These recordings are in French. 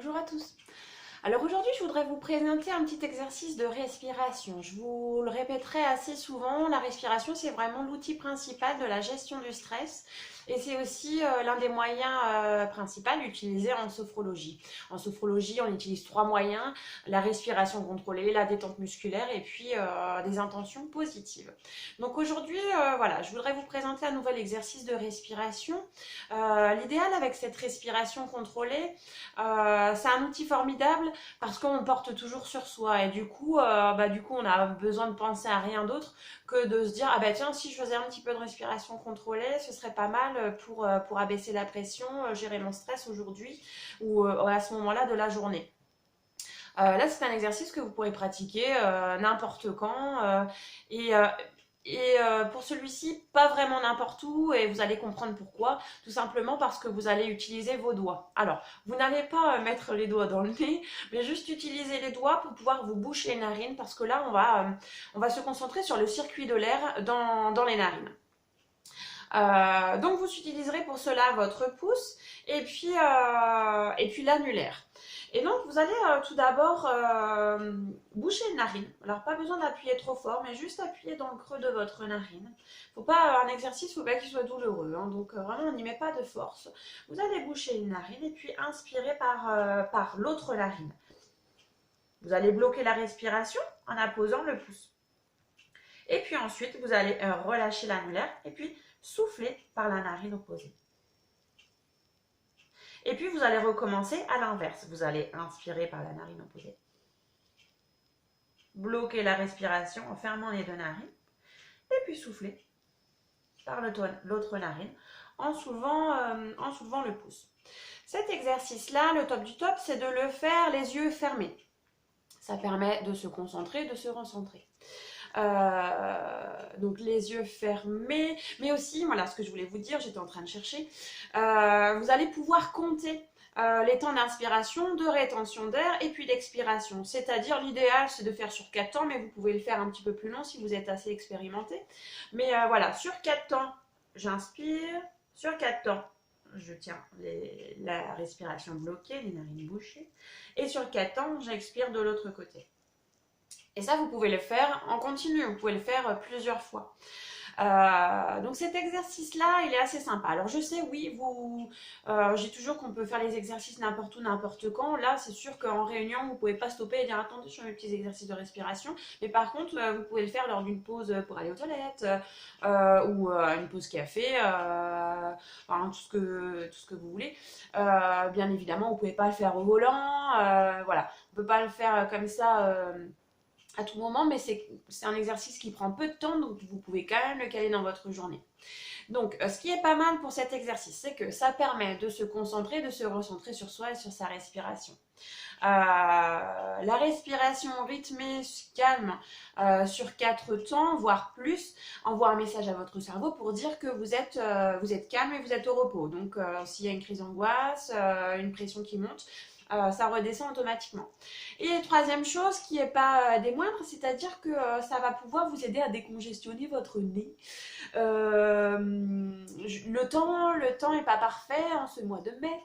Bonjour à tous. Alors aujourd'hui, je voudrais vous présenter un petit exercice de respiration. Je vous le répéterai assez souvent, la respiration, c'est vraiment l'outil principal de la gestion du stress et c'est aussi l'un des moyens principaux utilisés en sophrologie. En sophrologie, on utilise trois moyens, la respiration contrôlée, la détente musculaire et puis des intentions positives. Donc aujourd'hui, voilà, je voudrais vous présenter un nouvel exercice de respiration. L'idéal avec cette respiration contrôlée, c'est un outil formidable parce qu'on porte toujours sur soi et du coup on a besoin de penser à rien d'autre que de se dire ah bah tiens, si je faisais un petit peu de respiration contrôlée, ce serait pas mal pour abaisser la pression, gérer mon stress aujourd'hui ou à ce moment-là de la journée. Là, c'est un exercice que vous pourrez pratiquer n'importe quand et pour celui-ci, pas vraiment n'importe où, et vous allez comprendre pourquoi. Tout simplement parce que vous allez utiliser vos doigts. Alors, vous n'allez pas mettre les doigts dans le nez, mais juste utiliser les doigts pour pouvoir vous boucher les narines, parce que là, on va se concentrer sur le circuit de l'air dans les narines. Donc, vous utiliserez pour cela votre pouce et puis l'annulaire. Et donc, vous allez tout d'abord boucher une narine. Alors, pas besoin d'appuyer trop fort, mais juste appuyer dans le creux de votre narine. Faut pas un exercice, faut pas qu'il soit douloureux. Hein, donc, vraiment, on n'y met pas de force. Vous allez boucher une narine et puis inspirer par l'autre narine. Vous allez bloquer la respiration en apposant le pouce. Et puis ensuite, vous allez relâcher l'annulaire et puis souffler par la narine opposée. Et puis, vous allez recommencer à l'inverse. Vous allez inspirer par la narine opposée. Bloquer la respiration en fermant les deux narines. Et puis, souffler par l'autre narine en soulevant le pouce. Cet exercice-là, le top du top, c'est de le faire les yeux fermés. Ça permet de se concentrer, de se recentrer. Donc les yeux fermés, mais aussi, voilà ce que je voulais vous dire, j'étais en train de chercher, vous allez pouvoir compter les temps d'inspiration, de rétention d'air et puis d'expiration. C'est-à-dire l'idéal c'est de faire sur 4 temps, mais vous pouvez le faire un petit peu plus long si vous êtes assez expérimenté. Mais voilà, sur 4 temps, j'inspire, sur 4 temps, je tiens la respiration bloquée, les narines bouchées, et sur 4 temps, j'expire de l'autre côté. Et ça, vous pouvez le faire en continu, vous pouvez le faire plusieurs fois. Donc cet exercice-là, il est assez sympa. Alors je sais, oui, j'ai toujours qu'on peut faire les exercices n'importe où, n'importe quand. Là, c'est sûr qu'en réunion, vous ne pouvez pas stopper et dire attendez, je fais mes petits exercices de respiration. Mais par contre, vous pouvez le faire lors d'une pause pour aller aux toilettes ou une pause café, enfin, tout ce que vous voulez. Bien évidemment, vous ne pouvez pas le faire au volant. Voilà, on ne peut pas le faire comme ça. À tout moment, mais c'est un exercice qui prend peu de temps, donc vous pouvez quand même le caler dans votre journée. Donc, ce qui est pas mal pour cet exercice, c'est que ça permet de se concentrer, de se recentrer sur soi et sur sa respiration. La respiration rythmée, calme, sur 4 temps, voire plus, envoie un message à votre cerveau pour dire que vous êtes calme et vous êtes au repos. Donc, s'il y a une crise d'angoisse, une pression qui monte, ça redescend automatiquement. Et troisième chose qui n'est pas des moindres, c'est-à-dire que ça va pouvoir vous aider à décongestionner votre nez. Le temps n'est pas parfait en ce mois de mai.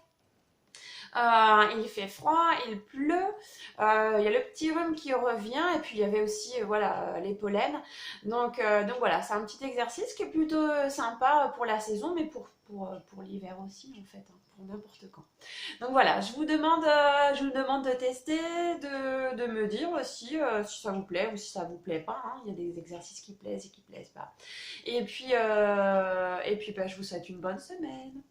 Il fait froid, il pleut, il y a le petit rhume qui revient et puis il y avait aussi voilà, les pollens. Donc voilà, c'est un petit exercice qui est plutôt sympa pour la saison, mais pour l'hiver aussi en fait, hein, pour n'importe quand. Donc voilà, je vous demande de tester, de me dire aussi si ça vous plaît ou si ça vous plaît pas. Hein. Il y a des exercices qui plaisent et qui plaisent pas. Et puis bah, je vous souhaite une bonne semaine.